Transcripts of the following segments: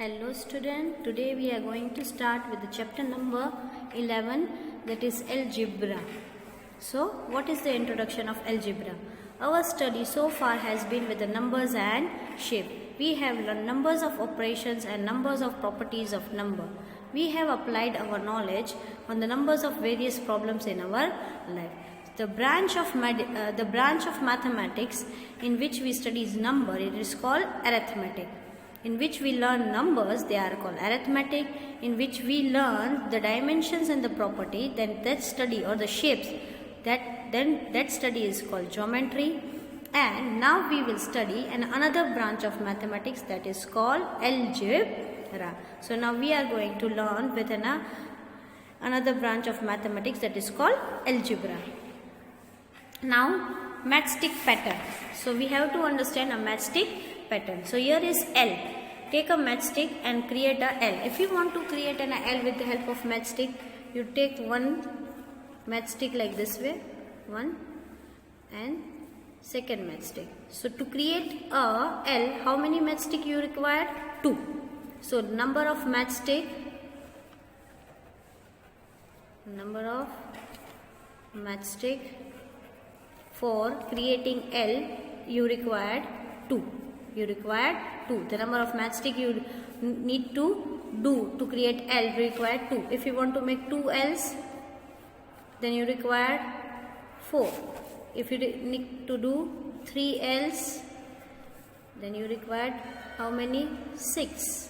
Hello student, today we are going to start with the chapter number 11, that is algebra. So what is the introduction of algebra? Our study so far has been with the numbers and shape. We have learned numbers of operations and numbers of properties of number. We have applied our knowledge on the numbers of various problems in our life. The branch of mathematics in which we study number, it is called arithmetic. In which we learn numbers, they are called arithmetic. In which we learn the dimensions and the property, then that study, or the shapes, that study is called geometry. And now we will study another branch of mathematics, that is called algebra. So now we are going to learn with another branch of mathematics, that is called algebra. Now matchstick pattern. So we have to understand a matchstick pattern. So here is L. Take a matchstick and create a L. If you want to create an L with the help of matchstick, you take one matchstick like this way, one, and second matchstick. So to create a L, how many matchstick you require? 2. So number of matchstick for creating L, you required 2. The number of matchstick you need to do to create L required 2. If you want to make 2 L's, then you require 4. If you need to do 3 L's, then you required how many? 6.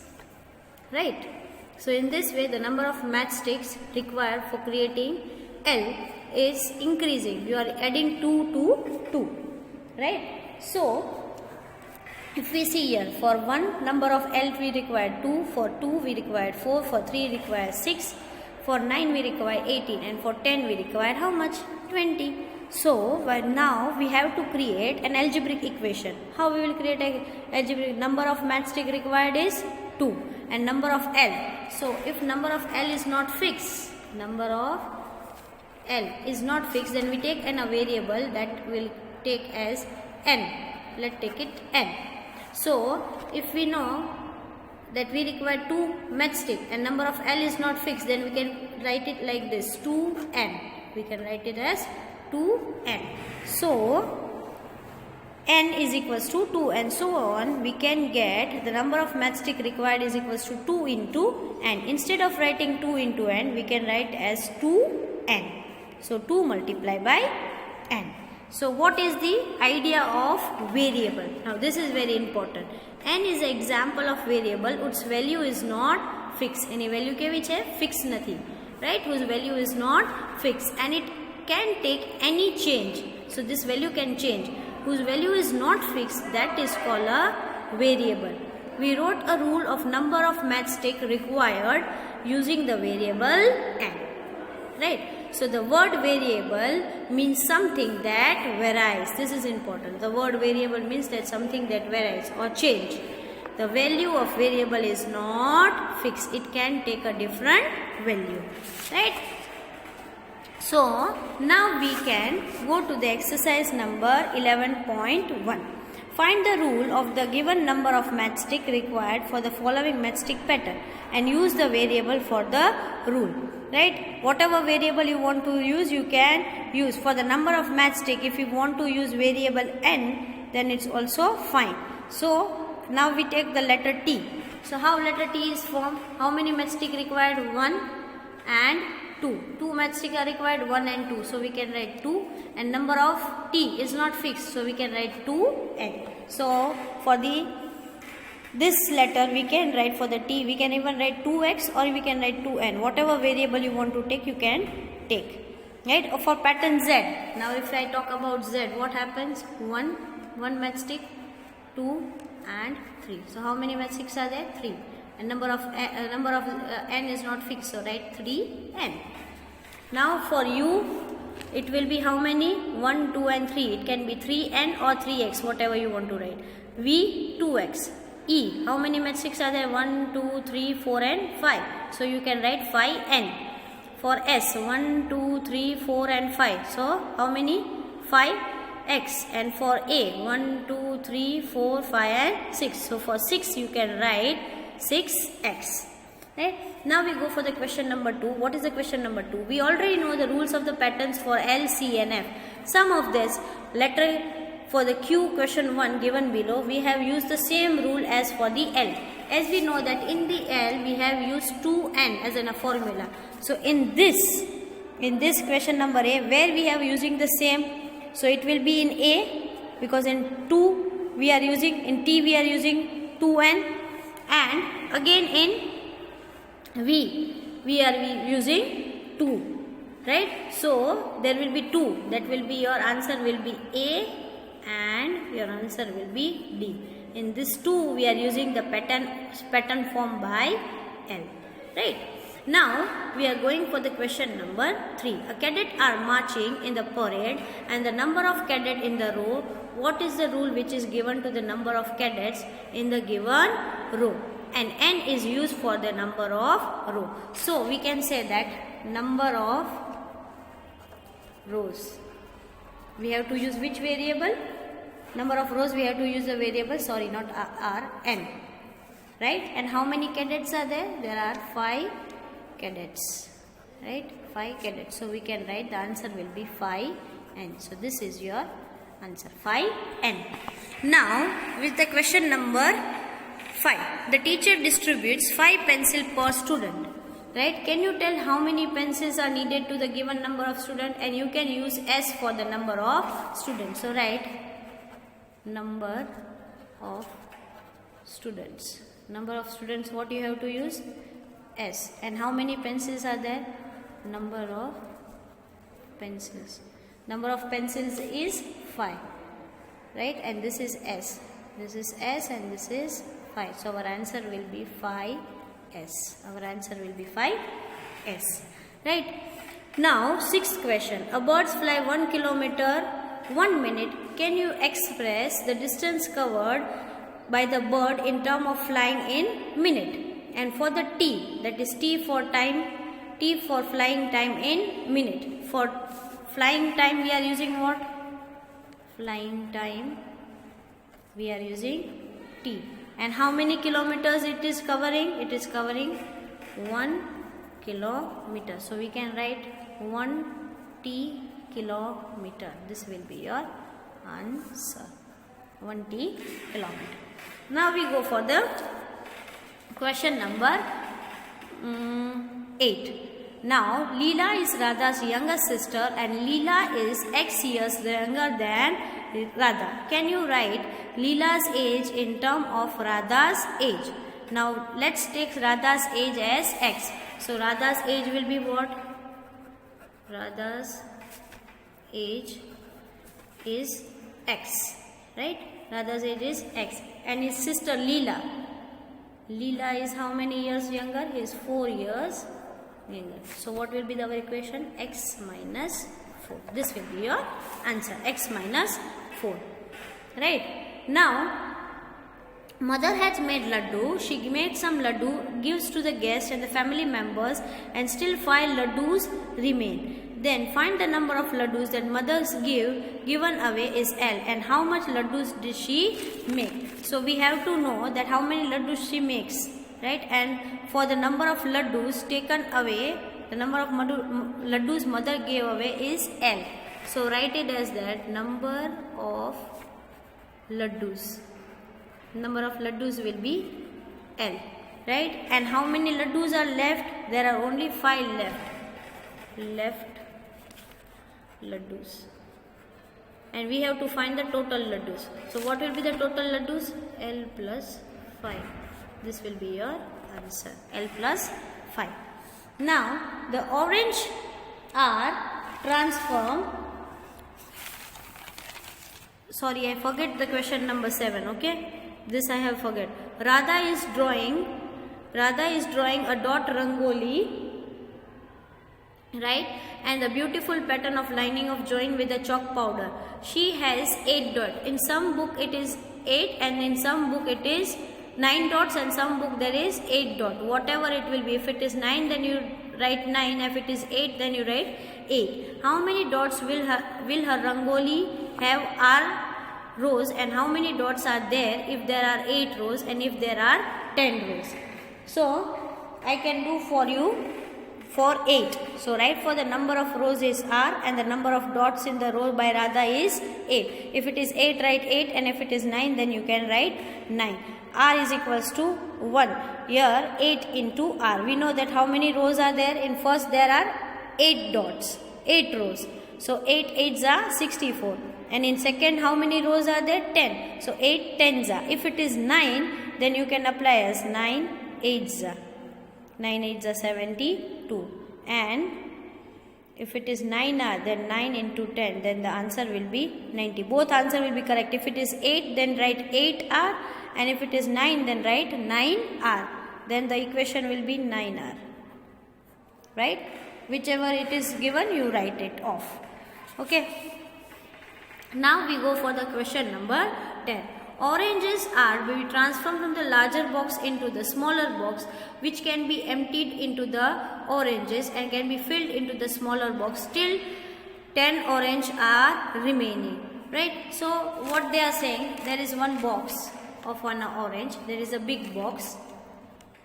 Right? So in this way, the number of matchsticks required for creating L is increasing. You are adding 2 to 2. Right? So if we see here, for one number of L we require 2, for 2 we require 4, for 3 we require 6, for 9 we require 18, and for 10 we require how much? 20. So now we have to create an algebraic equation. How we will create an algebraic? Number of matchstick required is 2 and number of L. So if number of L is not fixed, then we take a variable that will take as n. Let's take it n. So if we know that we require 2 matchstick and number of L is not fixed, then we can write it like this, 2n. We can write it as 2n. So n is equals to 2 and so on. We can get the number of matchstick required is equals to 2 into n. Instead of writing 2 into n, we can write as 2n. So 2 multiplied by n. So what is the idea of variable? Now this is very important. N is an example of variable whose value is not fixed. Any value के which है fixed nothing, right? Whose value is not fixed and it can take any change. So this value can change. Whose value is not fixed, that is called a variable. We wrote a rule of number of matchstick required using the variable n, right? So the word variable means something that varies. This is important. The word variable means that something that varies or change. The value of variable is not fixed. It can take a different value, right? So now we can go to the exercise number 11.1. Find the rule of the given number of matchstick required for the following matchstick pattern and use the variable for the rule. Right? Whatever variable you want to use, you can use. For the number of matchstick, if you want to use variable n, then it's also fine. So now we take the letter T. So how letter T is formed? How many matchstick required? 1 and 2. 2 matchstick are required, 1 and 2. So we can write 2 and number of T is not fixed. So we can write 2n. So for this letter we can write for the T, we can even write 2x or we can write 2n. Whatever variable you want to take, you can take. Right? Or for pattern Z. Now if I talk about Z, what happens? 1 matchstick, 2 and 3. So how many matchsticks are there? 3. And number of n is not fixed, so write 3n. Now for U, it will be how many? 1, 2 and 3. It can be 3n or 3x, whatever you want to write. V, 2x. E, how many matchsticks are there? 1, 2, 3, 4 and 5. So you can write 5n. For S, 1, 2, 3, 4 and 5. So how many? 5x. And for A, 1, 2, 3, 4, 5 and 6. So for 6 you can write 6x. Right? Now we go for the question number 2. What is the question number 2? We already know the rules of the patterns for L, C and F. Some of this letter for the Q question 1 given below, we have used the same rule as for the L. As we know that in the L we have used 2n as in a formula. So in this question number A, where we have using the same, so it will be in A, because in 2 we are using, in T we are using 2n, and again in we are using 2, right? So there will be 2, that will be your answer will be A and your answer will be D. In this 2 we are using the pattern form by L, right? Now we are going for the question number 3. A cadet are marching in the parade and the number of cadet in the row. What is the rule which is given to the number of cadets in the given row? And n is used for the number of row. So we can say that number of rows, we have to use which variable? Number of rows we have to use the variable, sorry, not r, n, right? And how many cadets are there? There are 5 cadets, right? 5 cadets. So we can write the answer will be 5n. So this is your answer, 5n. Now with the question number 5. The teacher distributes 5 pencils per student. Right? Can you tell how many pencils are needed to the given number of students? And you can use S for the number of students. So write number of students. Number of students, what you have to use? S. And how many pencils are there? Number of pencils. Number of pencils is 5. Right? And this is S. This is S and this is 5. So our answer will be 5s. Our answer will be 5s. Right? Now 6th question. A bird fly 1 kilometer 1 minute. Can you express the distance covered by the bird in terms of flying in minute? And for the T, that is T for time, T for flying time in minute. For flying time we are using what? Flying time we are using T. And how many kilometers it is covering? It is covering 1 kilometer. So we can write 1 T kilometer. This will be your answer. 1 T kilometer. Now we go for the question number 8. Now Leela is Radha's younger sister and Leela is X years younger than Radha. Can you write Leela's age in term of Radha's age? Now let's take Radha's age as X. So Radha's age will be what? Radha's age is X. Right? Radha's age is X. And his sister Leela. Leela is how many years younger? He is 4 years younger. So what will be the equation? X minus 4. This will be your answer. X minus 4. Right? Now, mother has made laddu. She made some laddu, gives to the guests and the family members, and still 5 laddus remain. Then find the number of laddus that mothers given away is L, and how much laddus did she make. So we have to know that how many laddus she makes, right? And for the number of laddus taken away, the number of laddus mother gave away is L. So write it as that number of laddus. Number of laddus will be L, right? And how many laddus are left? There are only 5 left laddus. And we have to find the total laddus. So what will be the total laddus? L plus 5. This will be your answer. L plus 5. Now the orange are transformed. Sorry, I forget the question number 7. Okay, this I have forget. Radha is drawing a dot rangoli, right? And the beautiful pattern of lining of drawing with the chalk powder. She has 8 dots. In some book it is 8 and in some book it is 9 dots and some book there is 8 dots. Whatever it will be. If it is 9 then you write 9. If it is 8 then you write 8. How many dots will her rangoli have? Are rows, and how many dots are there if there are 8 rows and if there are 10 rows. So I can do for you for 8. So write for the number of rows is R and the number of dots in the row by Radha is 8. If it is 8, write 8, and if it is 9, then you can write 9. R is equals to 1. Here 8 into R. We know that how many rows are there? In first there are 8 dots, 8 rows. So 8 8s are 64. And in second how many rows are there? 10. So 8 10s are. If it is 9, then you can apply as 9 8s are. 9 8s are 72. And if it is 9R, then 9 into 10, then the answer will be 90. Both answer will be correct. If it is 8, then write 8R, and if it is 9, then write 9R. Then the equation will be 9R. Right? Whichever it is given, you write it off. Okay. Now we go for the question number 10. Oranges are will be transformed from the larger box into the smaller box, which can be emptied into the oranges and can be filled into the smaller box. Still 10 orange are remaining. Right? So what they are saying, there is one box of one orange. There is a big box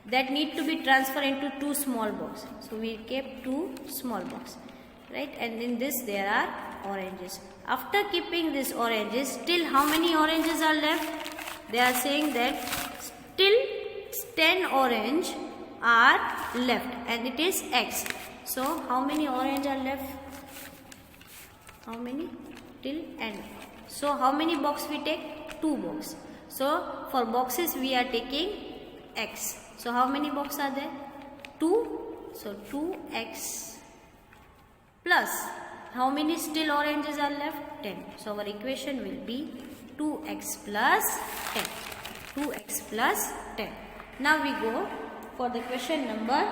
that need to be transferred into 2 small boxes. So we kept 2 small boxes. Right? And in this there are oranges. After keeping these oranges, still how many oranges are left? They are saying that still 10 orange are left, and it is X. So how many orange are left? How many? Till N. So how many boxes we take? 2 boxes. So for boxes we are taking X. So how many boxes are there? 2. So 2X plus how many still oranges are left? 10. So our equation will be 2x plus 10. 2x plus 10. Now we go for the question number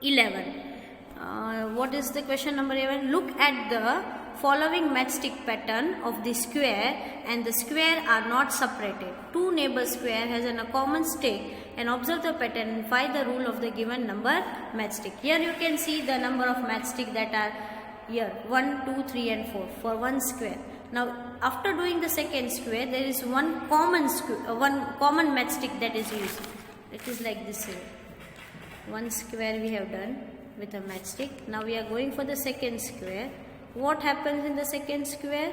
11. What is the question number 11? Look at the following matchstick pattern of the square, and the square are not separated. 2 neighbor square has a common stick, and observe the pattern and find the rule of the given number matchstick. Here you can see the number of matchstick that are here 1, 2, 3 and 4 for one square. Now after doing the second square, there is one common matchstick that is used. It is like this here. One square we have done with a matchstick. Now we are going for the second square. What happens in the second square?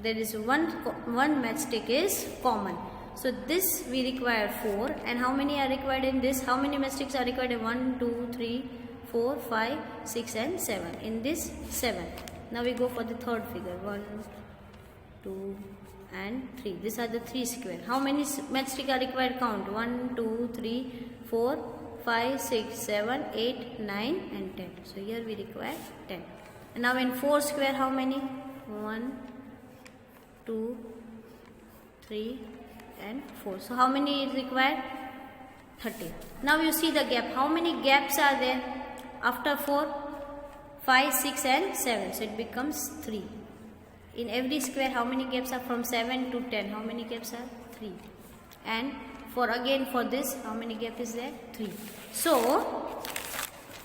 There is one matchstick is common. So this we require 4, and how many are required in this? How many matchsticks are required? 1, 2, 3, 4, 5, 6 and 7. In this 7. Now we go for the third figure. 1, 2 and 3. These are the 3 square. How many matchsticks are required? Count. 1, 2, 3, 4, 5, 6, 7, 8, 9 and 10. So here we require 10. And now in 4 square how many? 1, 2, 3 and 4. So how many is required? 30. Now you see the gap. How many gaps are there? After 4, 5, 6 and 7. So it becomes 3. In every square how many gaps are? From 7 to 10. How many gaps are? 3. And for this how many gap is there? 3. So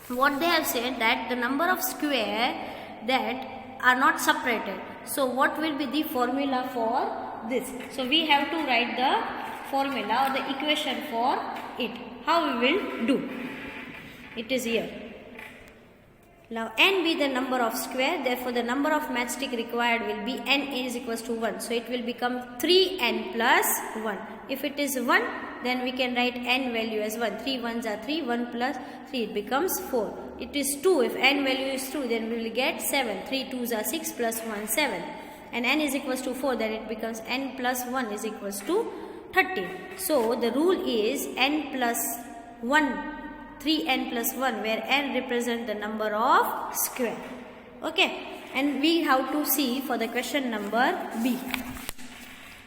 what they have said, that the number of square that are not separated. So what will be the formula for this? So we have to write the formula or the equation for it. How we will do? It is here. Now n be the number of square, therefore the number of matchstick required will be n is equals to 1. So it will become 3n plus 1. If it is 1, then we can write n value as 1. 3 1s are 3, 1 plus 3, it becomes 4. It is 2, if n value is 2, then we will get 7. 3 2s are 6 plus 1, 7. And n is equals to 4, then it becomes n plus 1 is equals to 30. So the rule is n plus 1. 3n plus 1, where n represent the number of square. Okay, and we have to see for the question number B.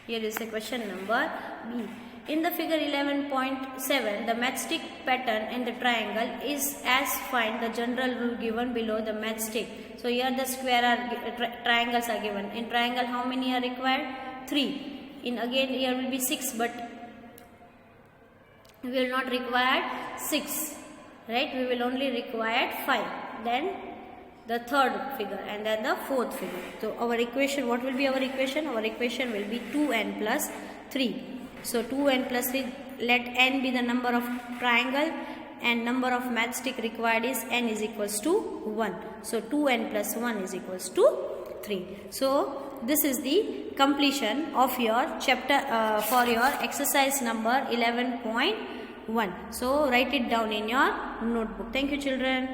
Here is the question number B. In the figure 11.7, the matchstick pattern in the triangle is as find the general rule given below the matchstick. So here the square are triangles are given. In triangle how many are required? 3. In again here will be 6, but we will not require 6. Right, we will only require 5, then the third figure, and then the fourth figure. So our equation, what will be our equation? Our equation will be 2n plus 3. So 2n plus 3 let n be the number of triangle and number of matchstick required is n is equals to 1. So 2n plus 1 is equals to 3. So this is the completion of your chapter for your exercise number 11.1. So write it down in your notebook. Thank you, children.